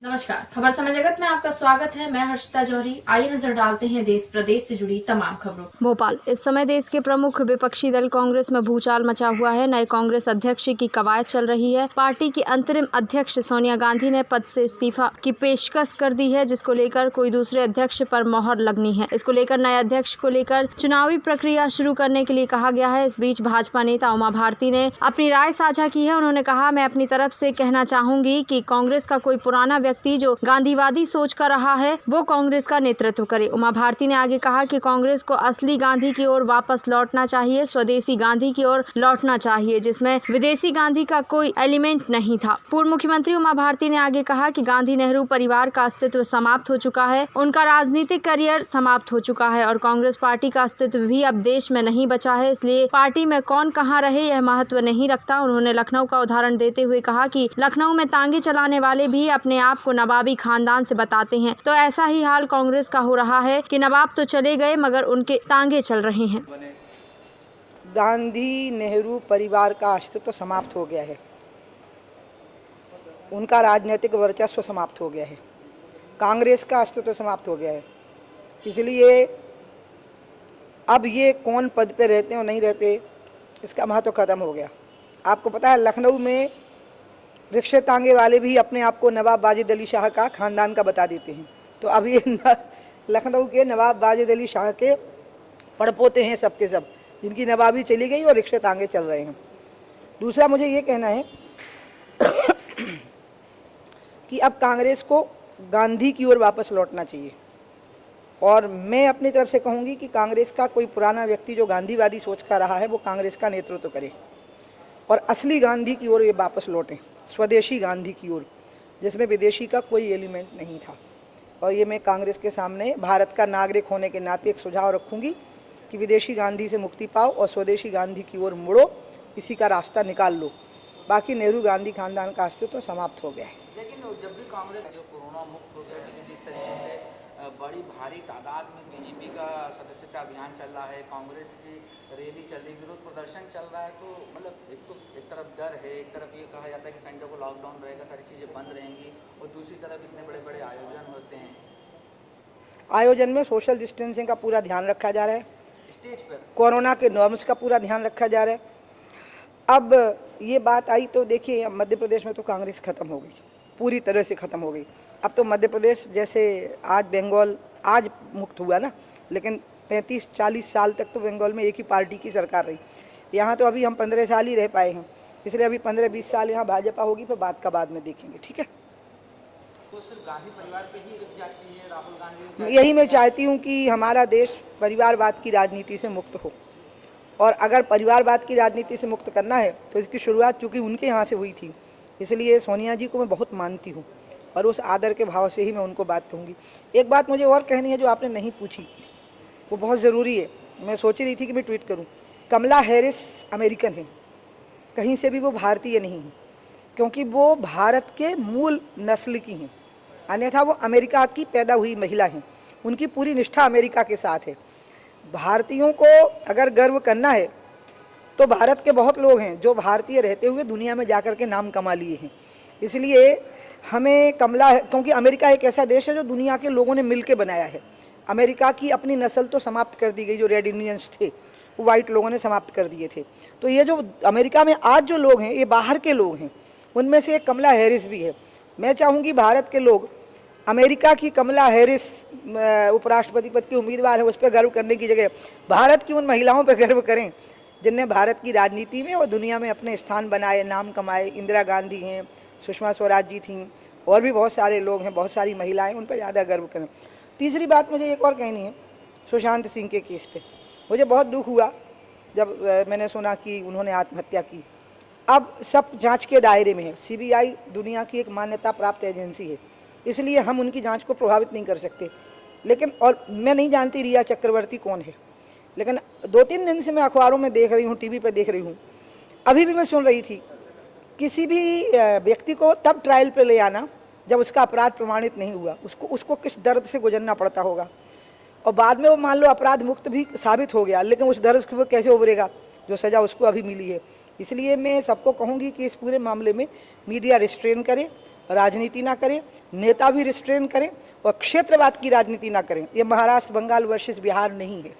नमस्कार, खबर समय जगत में आपका स्वागत है। मैं हर्षिता जौहरी। आइए नजर डालते हैं देश प्रदेश से जुड़ी तमाम खबरों। भोपाल। इस समय देश के प्रमुख विपक्षी दल कांग्रेस में भूचाल मचा हुआ है। नए कांग्रेस अध्यक्ष की कवायद चल रही है। पार्टी की अंतरिम अध्यक्ष सोनिया गांधी ने पद से इस्तीफा की पेशकश कर दी है, जिसको लेकर कोई दूसरे अध्यक्ष पर मोहर लगनी है। इसको लेकर नए अध्यक्ष को लेकर चुनावी प्रक्रिया शुरू करने के लिए कहा गया है। इस बीच भाजपा नेता उमा भारती ने अपनी राय साझा की है। उन्होंने कहा, मैं अपनी तरफ से कहना चाहूंगी कि कांग्रेस का कोई पुराना व्यक्ति जो गांधीवादी सोच का रहा है वो कांग्रेस का नेतृत्व करे। उमा भारती ने आगे कहा कि कांग्रेस को असली गांधी की ओर वापस लौटना चाहिए, स्वदेशी गांधी की ओर लौटना चाहिए, जिसमें विदेशी गांधी का कोई एलिमेंट नहीं था। पूर्व मुख्यमंत्री उमा भारती ने आगे कहा कि गांधी नेहरू परिवार का अस्तित्व समाप्त हो चुका है, उनका राजनीतिक करियर समाप्त हो चुका है और कांग्रेस पार्टी का अस्तित्व भी अब देश में नहीं बचा है, इसलिए पार्टी में कौन कहाँ रहे यह महत्व नहीं रखता। उन्होंने लखनऊ का उदाहरण देते हुए कहा कि लखनऊ में तांगे चलाने वाले भी अपने आप को नवाबी खानदान से बताते हैं, तो ऐसा ही हाल कांग्रेस का हो रहा है कि नवाब तो चले गए मगर उनके तांगे चल रहे हैं। गांधी नेहरू परिवार का अस्तित्व समाप्त हो गया है, उनका राजनीतिक वर्चस्व समाप्त हो गया है, कांग्रेस का अस्तित्व समाप्त हो गया है। इसलिए अब ये कौन पद पे रहते हैं और नहीं रहते इसका महत्व खत्म हो गया। आपको पता है लखनऊ में रिक्शे तांगे वाले भी अपने आप को नवाब वाजिद अली शाह का खानदान का बता देते हैं। तो अब ये लखनऊ के नवाब वाजिद अली शाह के पड़पोते हैं सबके सब, जिनकी नवाबी चली गई और रिक्शे तांगे चल रहे हैं। दूसरा मुझे ये कहना है कि अब कांग्रेस को गांधी की ओर वापस लौटना चाहिए और मैं अपनी तरफ से कहूँगी कि कांग्रेस का कोई पुराना व्यक्ति जो गांधीवादी सोच का रहा है वो कांग्रेस का नेतृत्व करे और असली गांधी की ओर ये वापस लौटें, स्वदेशी गांधी की ओर, जिसमें विदेशी का कोई एलिमेंट नहीं था। और ये मैं कांग्रेस के सामने भारत का नागरिक होने के नाते एक सुझाव रखूंगी कि विदेशी गांधी से मुक्ति पाओ और स्वदेशी गांधी की ओर मुड़ो, इसी का रास्ता निकाल लो। बाकी नेहरू गांधी खानदान का अस्तित्व समाप्त हो गया है। लेकिन जब भी कांग्रेस जो कोरोना मुक्त हो गया, लेकिन जिस तरीके से बड़ी भारी तादाद में बीजेपी का सदस्यता अभियान चल रहा है, कांग्रेस की रैली चल रही, विरोध प्रदर्शन चल रहा है, तो मतलब एक तरफ डर है, एक तरफ ये कहा जाता है कि संडे को लॉकडाउन रहेगा, सारी चीज़ें बंद रहेंगी और दूसरी तरफ इतने बड़े बड़े आयोजन होते हैं। आयोजन में सोशल डिस्टेंसिंग का पूरा ध्यान रखा जा रहा है, स्टेज पर कोरोना के नॉर्म्स का पूरा ध्यान रखा जा रहा है। अब ये बात आई तो देखिए मध्य प्रदेश में तो कांग्रेस ख़त्म हो गई, पूरी तरह से ख़त्म हो गई। अब तो मध्य प्रदेश जैसे आज बंगाल आज मुक्त हुआ ना, लेकिन 35-40 साल तक तो बंगाल में एक ही पार्टी की सरकार रही। यहाँ तो अभी हम 15 साल ही रह पाए हैं, इसलिए अभी 15-20 साल यहाँ भाजपा होगी, फिर बात का बाद में देखेंगे। ठीक है, तो सिर्फ गांधी परिवार पे ही रुक जाती है राहुल गांधी? यही मैं चाहती हूँ कि हमारा देश परिवारवाद की राजनीति से मुक्त हो, और अगर परिवारवाद की राजनीति से मुक्त करना है तो इसकी शुरुआत चूँकि उनके यहाँ से हुई थी, इसलिए सोनिया जी को मैं बहुत मानती हूँ और उस आदर के भाव से ही मैं उनको बात कहूँगी। एक बात मुझे और कहनी है जो आपने नहीं पूछी, वो बहुत ज़रूरी है, मैं सोच रही थी कि मैं ट्वीट करूँ। कमला हैरिस अमेरिकन है, कहीं से भी वो भारतीय नहीं है, क्योंकि वो भारत के मूल नस्ल की हैं, अन्यथा वो अमेरिका की पैदा हुई महिला हैं। उनकी पूरी निष्ठा अमेरिका के साथ है। भारतीयों को अगर गर्व करना है तो भारत के बहुत लोग हैं जो भारतीय रहते हुए दुनिया में जाकर के नाम कमा लिए हैं। इसलिए हमें कमला, क्योंकि अमेरिका एक ऐसा देश है जो दुनिया के लोगों ने मिल के बनाया है। अमेरिका की अपनी नस्ल तो समाप्त कर दी गई, जो रेड इंडियंस थे वो वाइट लोगों ने समाप्त कर दिए थे। तो ये जो अमेरिका में आज जो लोग हैं ये बाहर के लोग हैं, उनमें से एक कमला हैरिस भी है। मैं चाहूँगी भारत के लोग अमेरिका की कमला हैरिस उपराष्ट्रपति पद की उम्मीदवार है उस पर गर्व करने की जगह भारत की उन महिलाओं पर गर्व करें जिनने भारत की राजनीति में और दुनिया में अपने स्थान बनाए, नाम कमाए। इंदिरा गांधी हैं, सुषमा स्वराज जी थीं, और भी बहुत सारे लोग हैं, बहुत सारी महिलाएं, उन पर ज़्यादा गर्व करें। तीसरी बात मुझे एक और कहनी है, सुशांत सिंह के केस पे मुझे बहुत दुख हुआ जब मैंने सुना कि उन्होंने आत्महत्या की। अब सब जांच के दायरे में है, सीबीआई दुनिया की एक मान्यता प्राप्त एजेंसी है, इसलिए हम उनकी जांच को प्रभावित नहीं कर सकते। लेकिन और मैं नहीं जानती रिया चक्रवर्ती कौन है, लेकिन 2-3 दिन से मैं अखबारों में देख रही हूँ, टीवी पे देख रही हूँ, अभी भी मैं सुन रही थी किसी भी व्यक्ति को तब ट्रायल पे ले आना जब उसका अपराध प्रमाणित नहीं हुआ, उसको किस दर्द से गुजरना पड़ता होगा, और बाद में वो मान लो अपराध मुक्त भी साबित हो गया, लेकिन उस दर्द से वो कैसे उभरेगा जो सज़ा उसको अभी मिली है। इसलिए मैं सबको कहूँगी कि इस पूरे मामले में मीडिया रिस्ट्रेन करे, राजनीति ना करें, नेता भी रिस्ट्रेन करें और क्षेत्रवाद की राजनीति ना करें। ये महाराष्ट्र बंगाल वर्सेस बिहार नहीं है,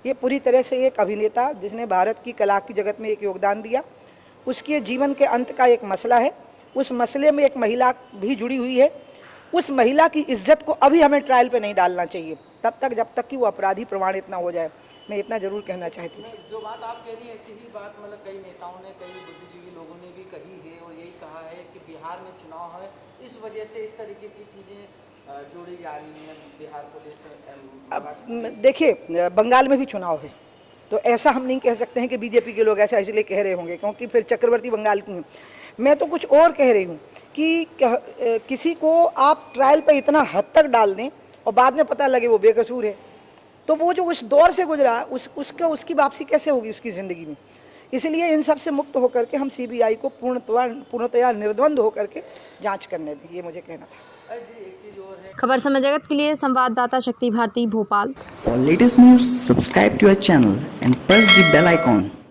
ये पूरी तरह से एक अभिनेता जिसने भारत की कला की जगत में एक योगदान दिया, उसके जीवन के अंत का एक मसला है। उस मसले में एक महिला भी जुड़ी हुई है। उस महिला की इज्जत को अभी हमें ट्रायल पे नहीं डालना चाहिए, तब तक जब तक कि वो अपराधी प्रमाणित ना हो जाए। मैं इतना जरूर कहना चाहती थी। जो बात आप कह रही हैं ऐसी ही बात मतलब कई नेताओं ने, कई बुद्धिजीवी लोगों ने भी कही है और यही कहा है कि बिहार में चुनाव है, इस वजह से इस तरीके की चीज़ें जोड़ी जा रही हैं बिहार पुलिस। अब देखिए, बंगाल में भी चुनाव है, तो ऐसा हम नहीं कह सकते हैं कि बीजेपी के लोग ऐसा इसलिए कह रहे होंगे क्योंकि फिर चक्रवर्ती बंगाल की हैं। मैं तो कुछ और कह रही हूँ कि किसी को आप ट्रायल पे इतना हद तक डाल दें और बाद में पता लगे वो बेकसूर है, तो वो जो उस दौर से गुजरा उसकी वापसी कैसे होगी उसकी ज़िंदगी में। इसलिए इन सब से मुक्त होकर के हम सीबीआई को पूर्णतया निर्द्वंद होकर के जांच करने दें, ये मुझे कहना था। एक चीज़ और है, खबर समय जगत के लिए संवाददाता शक्ति Bharti, Bhopal. For latest news, subscribe to our channel and press the bell icon.